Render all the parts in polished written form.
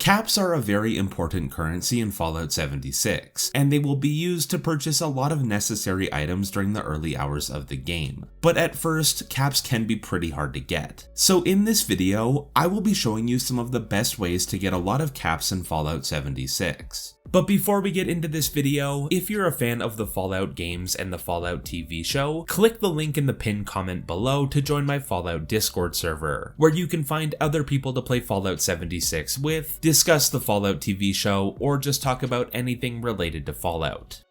Caps are a very important currency in Fallout 76, and they will be used to purchase a lot of necessary items during the early hours of the game. But at first, caps can be pretty hard to get. So in this video, I will be showing you some of the best ways to get a lot of caps in Fallout 76. But before we get into this video, if you're a fan of the Fallout games and the Fallout TV show, click the link in the pinned comment below to join my Fallout Discord server, where you can find other people to play Fallout 76 with, discuss the Fallout TV show, or just talk about anything related to Fallout.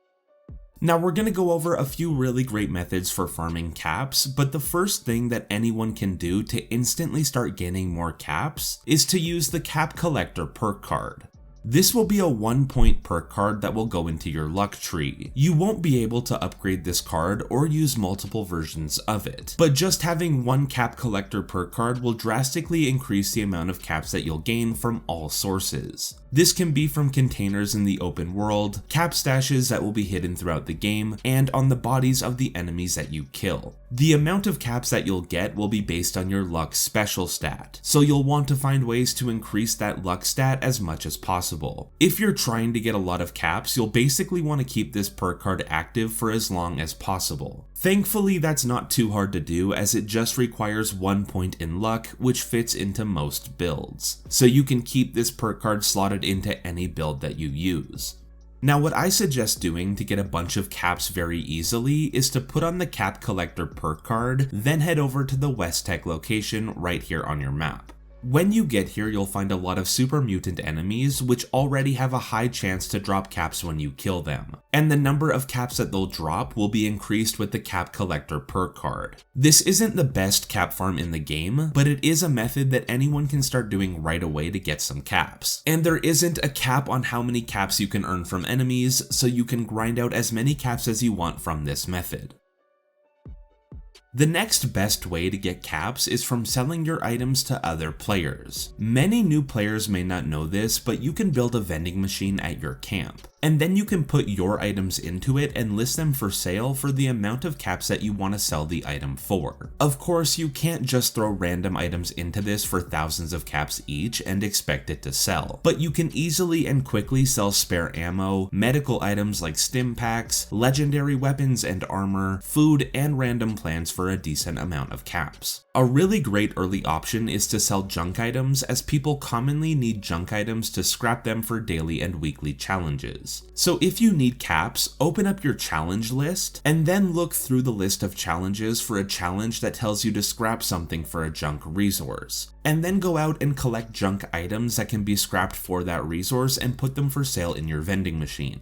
Now we're going to go over a few really great methods for farming caps, but the first thing that anyone can do to instantly start gaining more caps is to use the Cap Collector perk card. This will be a 1-point perk card that will go into your luck tree. You won't be able to upgrade this card or use multiple versions of it, but just having one Cap Collector perk card will drastically increase the amount of caps that you'll gain from all sources. This can be from containers in the open world, cap stashes that will be hidden throughout the game, and on the bodies of the enemies that you kill. The amount of caps that you'll get will be based on your luck special stat, so you'll want to find ways to increase that luck stat as much as possible. If you're trying to get a lot of caps, you'll basically want to keep this perk card active for as long as possible. Thankfully, that's not too hard to do, as it just requires 1 point in luck, which fits into most builds. So you can keep this perk card slotted into any build that you use. Now what I suggest doing to get a bunch of caps very easily is to put on the Cap Collector perk card, then head over to the West Tech location right here on your map. When you get here, you'll find a lot of super mutant enemies which already have a high chance to drop caps when you kill them, and the number of caps that they'll drop will be increased with the Cap Collector perk card. This isn't the best cap farm in the game, but it is a method that anyone can start doing right away to get some caps. And there isn't a cap on how many caps you can earn from enemies, so you can grind out as many caps as you want from this method. The next best way to get caps is from selling your items to other players. Many new players may not know this, but you can build a vending machine at your camp, and then you can put your items into it and list them for sale for the amount of caps that you want to sell the item for. Of course, you can't just throw random items into this for thousands of caps each and expect it to sell, but you can easily and quickly sell spare ammo, medical items like stim packs, legendary weapons and armor, food, and random plants for a decent amount of caps. A really great early option is to sell junk items, as people commonly need junk items to scrap them for daily and weekly challenges. So if you need caps, open up your challenge list and then look through the list of challenges for a challenge that tells you to scrap something for a junk resource, and then go out and collect junk items that can be scrapped for that resource and put them for sale in your vending machine.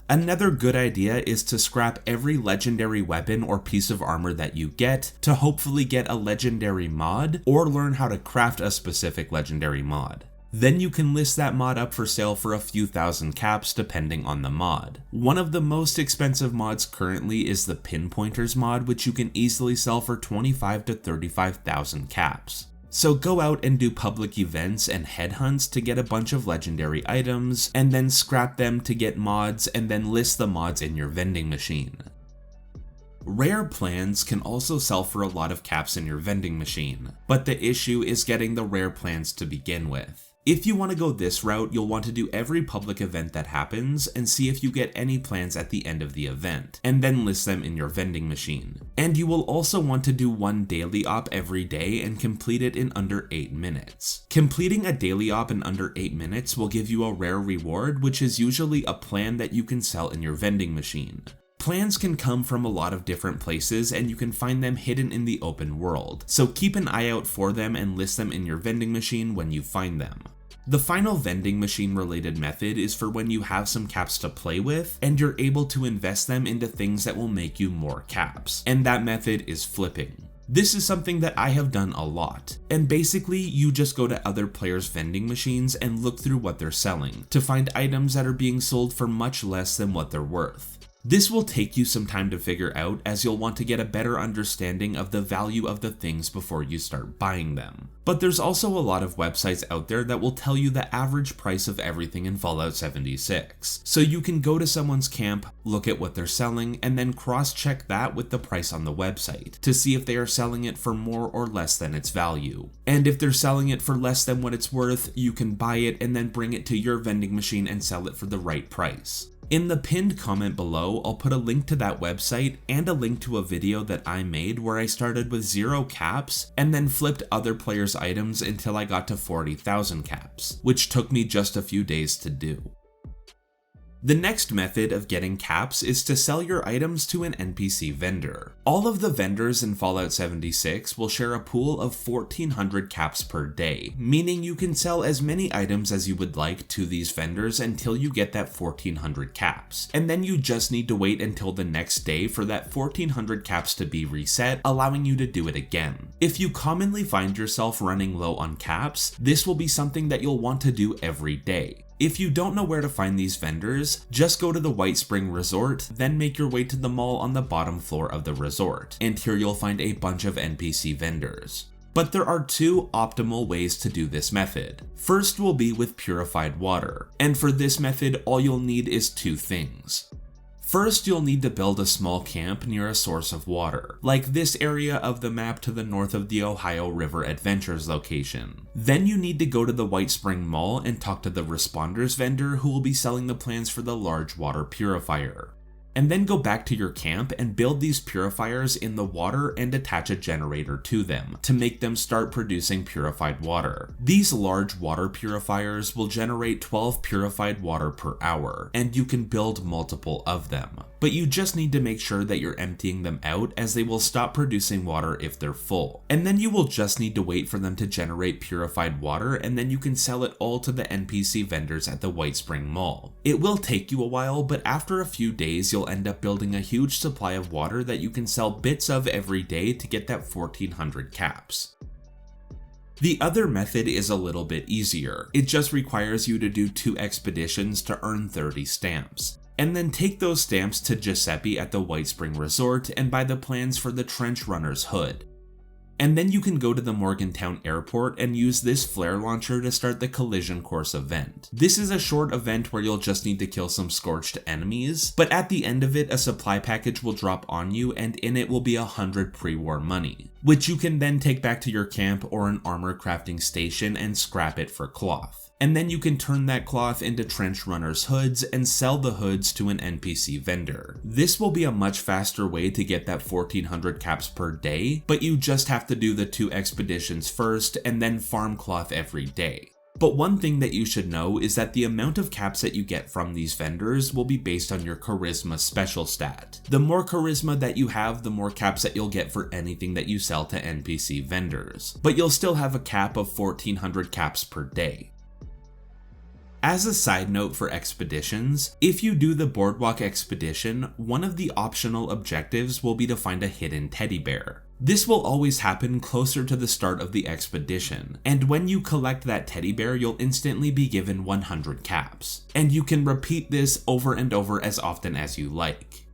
Another good idea is to scrap every legendary weapon or piece of armor that you get to hopefully get a legendary mod or learn how to craft a specific legendary mod. Then you can list that mod up for sale for a few thousand caps depending on the mod. One of the most expensive mods currently is the Pinpointers mod, which you can easily sell for 25 to 35,000 caps. So go out and do public events and headhunts to get a bunch of legendary items, and then scrap them to get mods, and then list the mods in your vending machine. Rare plans can also sell for a lot of caps in your vending machine, but the issue is getting the rare plans to begin with. If you want to go this route, you'll want to do every public event that happens and see if you get any plans at the end of the event, and then list them in your vending machine. And you will also want to do one daily op every day and complete it in under 8 minutes. Completing a daily op in under 8 minutes will give you a rare reward, which is usually a plan that you can sell in your vending machine. Plans can come from a lot of different places, and you can find them hidden in the open world, so keep an eye out for them and list them in your vending machine when you find them. The final vending machine related method is for when you have some caps to play with and you're able to invest them into things that will make you more caps, and that method is flipping. This is something that I have done a lot, and basically you just go to other players' vending machines and look through what they're selling to find items that are being sold for much less than what they're worth. This will take you some time to figure out, as you'll want to get a better understanding of the value of the things before you start buying them. But there's also a lot of websites out there that will tell you the average price of everything in Fallout 76. So you can go to someone's camp, look at what they're selling, and then cross-check that with the price on the website to see if they are selling it for more or less than its value. And if they're selling it for less than what it's worth, you can buy it and then bring it to your vending machine and sell it for the right price. In the pinned comment below, I'll put a link to that website and a link to a video that I made where I started with 0 caps and then flipped other players' items until I got to 40,000 caps, which took me just a few days to do. The next method of getting caps is to sell your items to an NPC vendor. All of the vendors in Fallout 76 will share a pool of 1,400 caps per day, meaning you can sell as many items as you would like to these vendors until you get that 1,400 caps, and then you just need to wait until the next day for that 1,400 caps to be reset, allowing you to do it again. If you commonly find yourself running low on caps, this will be something that you'll want to do every day. If you don't know where to find these vendors, just go to the White Spring Resort, then make your way to the mall on the bottom floor of the resort, and here you'll find a bunch of NPC vendors. But there are 2 optimal ways to do this method. First will be with purified water, and for this method all you'll need is 2 things. First, you'll need to build a small camp near a source of water, like this area of the map to the north of the Ohio River Adventures location. Then you need to go to the White Spring Mall and talk to the responders vendor who will be selling the plans for the large water purifier. And then go back to your camp and build these purifiers in the water and attach a generator to them to make them start producing purified water. These large water purifiers will generate 12 purified water per hour, and you can build multiple of them. But you just need to make sure that you're emptying them out, as they will stop producing water if they're full. And then you will just need to wait for them to generate purified water, and then you can sell it all to the NPC vendors at the White Spring Mall. It will take you a while, but after a few days you'll end up building a huge supply of water that you can sell bits of every day to get that 1,400 caps. The other method is a little bit easier. It just requires you to do 2 expeditions to earn 30 stamps. And then take those stamps to Giuseppe at the White Spring Resort and buy the plans for the Trench Runner's Hood. And then you can go to the Morgantown Airport and use this flare launcher to start the Collision Course event. This is a short event where you'll just need to kill some scorched enemies, but at the end of it a supply package will drop on you, and in it will be 100 pre-war money, which you can then take back to your camp or an armor crafting station and scrap it for cloth. And then you can turn that cloth into Trench Runner's hoods and sell the hoods to an NPC vendor. This will be a much faster way to get that 1,400 caps per day, but you just have to do the 2 expeditions first and then farm cloth every day. But one thing that you should know is that the amount of caps that you get from these vendors will be based on your charisma special stat. The more charisma that you have, the more caps that you'll get for anything that you sell to NPC vendors. But you'll still have a cap of 1,400 caps per day. As a side note for expeditions, if you do the Boardwalk expedition, one of the optional objectives will be to find a hidden teddy bear. This will always happen closer to the start of the expedition, and when you collect that teddy bear, you'll instantly be given 100 caps. And you can repeat this over and over as often as you like.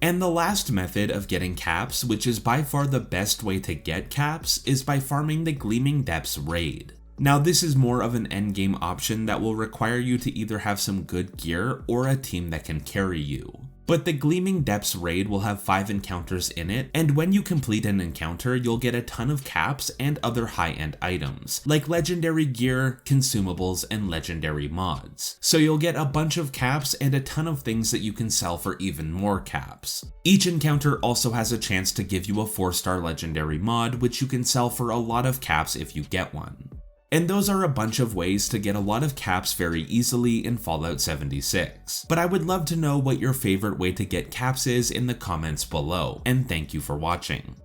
And the last method of getting caps, which is by far the best way to get caps, is by farming the Gleaming Depths raid. Now this is more of an endgame option that will require you to either have some good gear or a team that can carry you. But the Gleaming Depths raid will have 5 encounters in it, and when you complete an encounter, you'll get a ton of caps and other high-end items, like legendary gear, consumables, and legendary mods. So you'll get a bunch of caps and a ton of things that you can sell for even more caps. Each encounter also has a chance to give you a 4-star legendary mod, which you can sell for a lot of caps if you get one. And those are a bunch of ways to get a lot of caps very easily in Fallout 76. But I would love to know what your favorite way to get caps is in the comments below, and thank you for watching.